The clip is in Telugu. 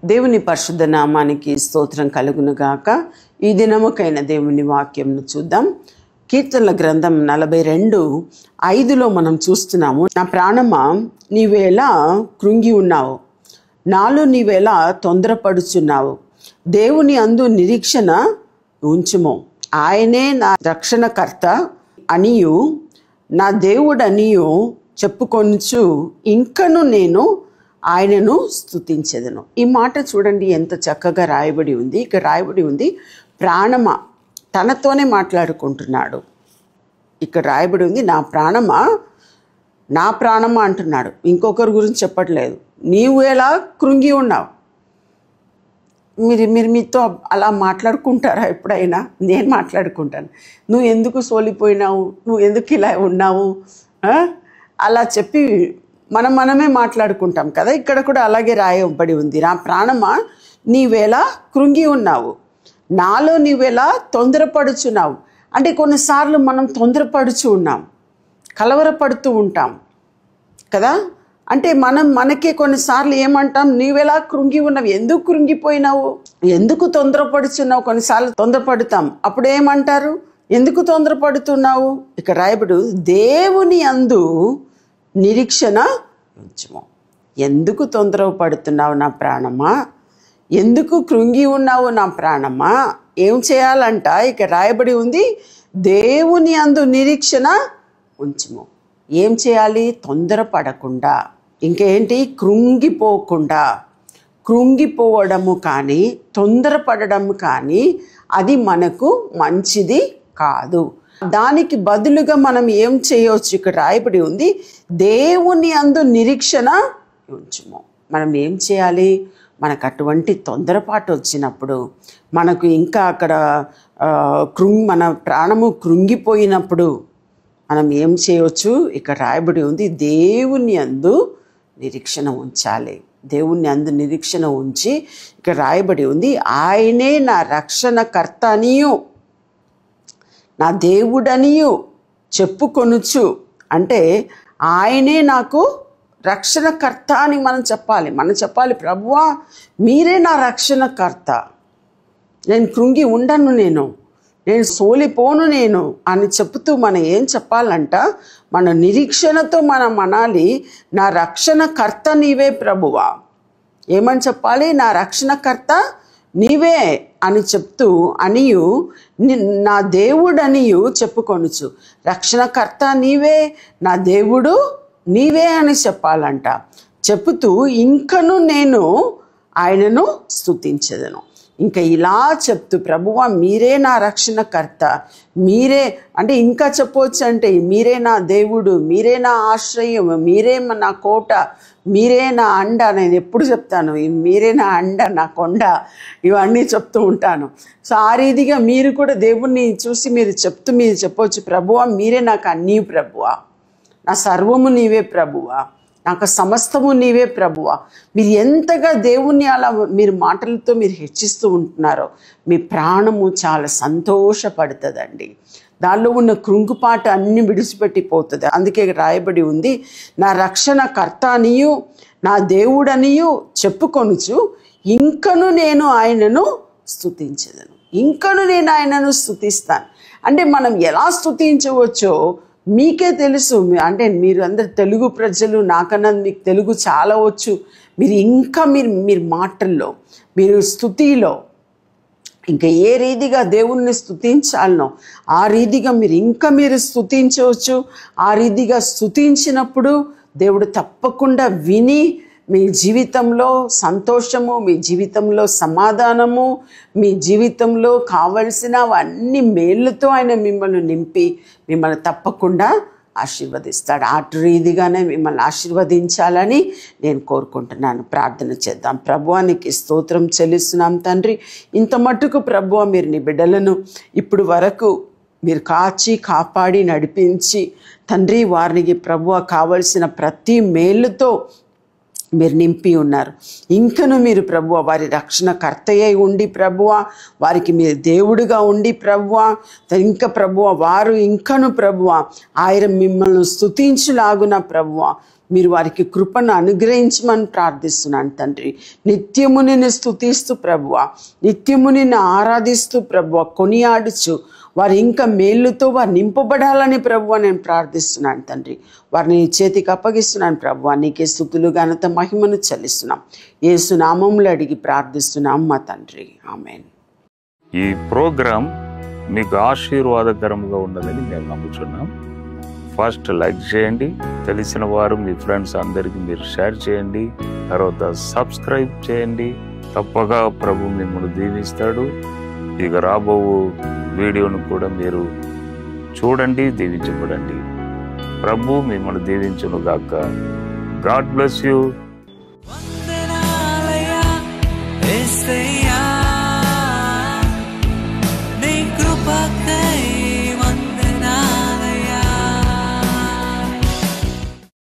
దేవుని పరిశుద్ధ నామానికి స్తోత్రం కలుగును గాక. ఈ దినముకైన దేవుని వాక్యంను చూద్దాం. కీర్తనల గ్రంథం 42:5 మనం చూస్తున్నాము. నా ప్రాణమా నీవేలా కృంగి ఉన్నావు, నాలో నీవేలా తొందరపడుచున్నావు. దేవుని అందు నిరీక్షణ ఉంచుము. ఆయనే నా రక్షణకర్త అనియు నా దేవుడనియు చెప్పుకొనుచు ఇంకను నేను ఆయనను స్తుతించెదను. ఈ మాట చూడండి ఎంత చక్కగా రాయబడి ఉంది. ఇక్కడ రాయబడి ఉంది, ప్రాణమా, తనతోనే మాట్లాడుకుంటున్నాడు. ఇక్కడ రాయబడి ఉంది, నా ప్రాణమా, నా ప్రాణమా అంటున్నాడు. ఇంకొకరి గురించి చెప్పట్లేదు. నీవు ఎలా కృంగి ఉన్నావు. మీరు మీతో అలా మాట్లాడుకుంటారా ఎప్పుడైనా? నేను మాట్లాడుకుంటాను. నువ్వు ఎందుకు సోలిపోయినావు, నువ్వు ఎందుకు ఇలా ఉన్నావు అలా చెప్పి మనమే మాట్లాడుకుంటాం కదా. ఇక్కడ కూడా అలాగే రాయబడి ఉంది, నా ప్రాణమా నీవేలా కృంగి ఉన్నావు, నాలో నీవేలా తొందరపడుచున్నావు. అంటే కొన్నిసార్లు మనం తొందరపడుచు ఉన్నాం, కలవరపడుతూ ఉంటాం కదా. అంటే మనకే కొన్నిసార్లు ఏమంటాం, నీవెలా కృంగి ఉన్నావు, ఎందుకు కృంగిపోయినావు, ఎందుకు తొందరపడుచున్నావు. కొన్నిసార్లు తొందరపడుతాం, అప్పుడు ఏమంటారు, ఎందుకు తొందరపడుతున్నావు. ఇక రాయబడు, దేవుని అందు నిరీక్షణ ఉంచుము. ఎందుకు తొందరపడుతున్నావు నా ప్రాణమా, ఎందుకు కృంగి ఉన్నావు నా ప్రాణమా. ఏం చేయాలంట, ఇక రాయబడి ఉంది, దేవుని అందు నిరీక్షణ ఉంచుము. ఏం చేయాలి, తొందరపడకుండా, ఇంకేంటి, కృంగిపోకుండా. కృంగిపోవడము కానీ తొందరపడము కానీ అది మనకు మంచిది కాదు. దానికి బదులుగా మనం ఏం చేయవచ్చు, ఇక్కడ రాయబడి ఉంది, దేవుని అందు నిరీక్షణ ఉంచుము. మనం ఏం చేయాలి, మనకు అటువంటి తొందరపాటు వచ్చినప్పుడు, మనకు ఇంకా అక్కడ మన ప్రాణము కృంగిపోయినప్పుడు మనం ఏం చేయవచ్చు, ఇక్కడ రాయబడి ఉంది, దేవుని అందు నిరీక్షణ ఉంచాలి. దేవుని అందు నిరీక్షణ ఉంచి, ఇక్కడ రాయబడి ఉంది, ఆయనే నా రక్షణకర్త అనియు నా దేవుడనియు చెప్పుకొనుచు. అంటే ఆయనే నాకు రక్షణకర్త అని మనం చెప్పాలి. ప్రభువా మీరే నా రక్షణకర్త, నేను కృంగి ఉండను, నేను సోలిపోను నేను అని చెప్తూ మనం ఏం చెప్పాలంట, మన నిరీక్షణతో మనం అనాలి, నా రక్షణకర్త నీవే ప్రభువా. ఏమని చెప్పాలి, నా రక్షణకర్త నీవే అని చెప్తూ అనియు నా దేవుడనియు చెప్పుకొనుచు. రక్షణకర్త నీవే, నా దేవుడు నీవే అని చెప్పాలంట. చెప్పుతూ ఇంకను నేను ఆయనను స్తుతించెదను. ఇంకా ఇలా చెప్తూ, ప్రభువా మీరే నా రక్షణకర్త, మీరే అంటే ఇంకా చెప్పవచ్చు, అంటే మీరే నా దేవుడు, మీరే నా ఆశ్రయం, మీరే నా కోట, మీరే నా అండ. నేను ఎప్పుడు చెప్తాను, మీరే నా అండ, నా కొండ, ఇవన్నీ చెప్తూ ఉంటాను. సో ఆ రీతిగా మీరు కూడా దేవుణ్ణి చూసి మీరు చెప్పవచ్చు, ప్రభువా మీరే నాకు అన్నీ ప్రభువా, నా సర్వము నీవే ప్రభువా, నాకు సమస్తము నీవే ప్రభువా. మీరు ఎంతగా దేవుణ్ణి అలా మీరు మాటలతో మీరు హెచ్చిస్తూ ఉంటున్నారో మీ ప్రాణము చాలా సంతోషపడుతుందండి. దానిలో ఉన్న కృంగుపాట అన్ని విడిచిపెట్టిపోతుంది. అందుకే రాయబడి ఉంది, నా రక్షణకర్త అనియు నా దేవుడనియు చెప్పుకొనుచు ఇంకను నేను ఆయనను స్తుతించెదను. ఇంకను నేను ఆయనను స్తుతిస్తాను. అంటే మనం ఎలా స్తుతించవచ్చో మీకే తెలుసు. అంటే మీరు అందరు తెలుగు ప్రజలు, నాకన్నా మీకు తెలుగు చాలా వచ్చు. మీరు ఇంకా మీరు మాటల్లో, మీరు స్తుతిలో ఇంకా ఏ రీతిగా దేవుణ్ణి స్తుతించాలనో ఆ రీతిగా మీరు స్తుతించవచ్చు. ఆ రీతిగా స్తుతించినప్పుడు దేవుడు తప్పకుండా విని మీ జీవితంలో సంతోషము, మీ జీవితంలో సమాధానము, మీ జీవితంలో కావలసిన అన్ని మేళ్ళతో ఆయన మిమ్మల్ని నింపి మిమ్మల్ని తప్పకుండా ఆశీర్వదిస్తాడు. అటు రీతిగానే మిమ్మల్ని ఆశీర్వదించాలని నేను కోరుకుంటున్నాను. ప్రార్థన చేద్దాం. ప్రభువానికి స్తోత్రం చెల్లిస్తున్నాం తండ్రి. ఇంత మట్టుకు ప్రభువా మీరు నీ బిడ్డలను ఇప్పుడు వరకు మీరు కాపాడి నడిపించి తండ్రి, వారికి ప్రభువా కావలసిన ప్రతి మేలుతో మీరు నింపి ఉన్నారు. ఇంకను మీరు ప్రభువ వారి రక్షణకర్తయ్య ఉండి ప్రభువ, వారికి మీరు దేవుడిగా ఉండి ప్రభువ, ఇంకా ప్రభువ వారు ఇంకను ప్రభువ ఆయన మిమ్మల్ని స్తుతించులాగున ప్రభువ మీరు వారికి కృపను అనుగ్రహించమని ప్రార్థిస్తున్నాను తండ్రి. నిత్యము నిన్ను స్తుతిస్తూ ప్రభువ, నిత్యము నిన్ను ఆరాధిస్తూ ప్రభువ, కొనియాడుచు వారు ఇంకా మేలుతో వారు నింపబడాలని ప్రభువ నేను ప్రార్థిస్తున్నాను తండ్రి. వారిని నీ చేతికి అప్పగిస్తున్నాను ప్రభువ. నీకే స్తుతులు ఘనత మహిమను చెల్లిస్తున్నాం. యేసు నామములో అడిగి ప్రార్థిస్తున్నాం మా తండ్రి, ఆమేన్. ఈ ప్రోగ్రాం మీకు ఆశీర్వాదకరంగా ఉన్నదని మేము నమ్ముతున్నాం. ఫస్ట్ లైక్ చేయండి, తెలిసిన వారు మీ ఫ్రెండ్స్ అందరికీ మీరు షేర్ చేయండి, తర్వాత సబ్స్క్రైబ్ చేయండి. తప్పగా ప్రభు మిమ్మల్ని దీవిస్తాడు. ఇక రాబో వీడియోను కూడా మీరు చూడండి, దీవించబడండి. ప్రభు మిమ్మల్ని దీవించును గాక. God bless you.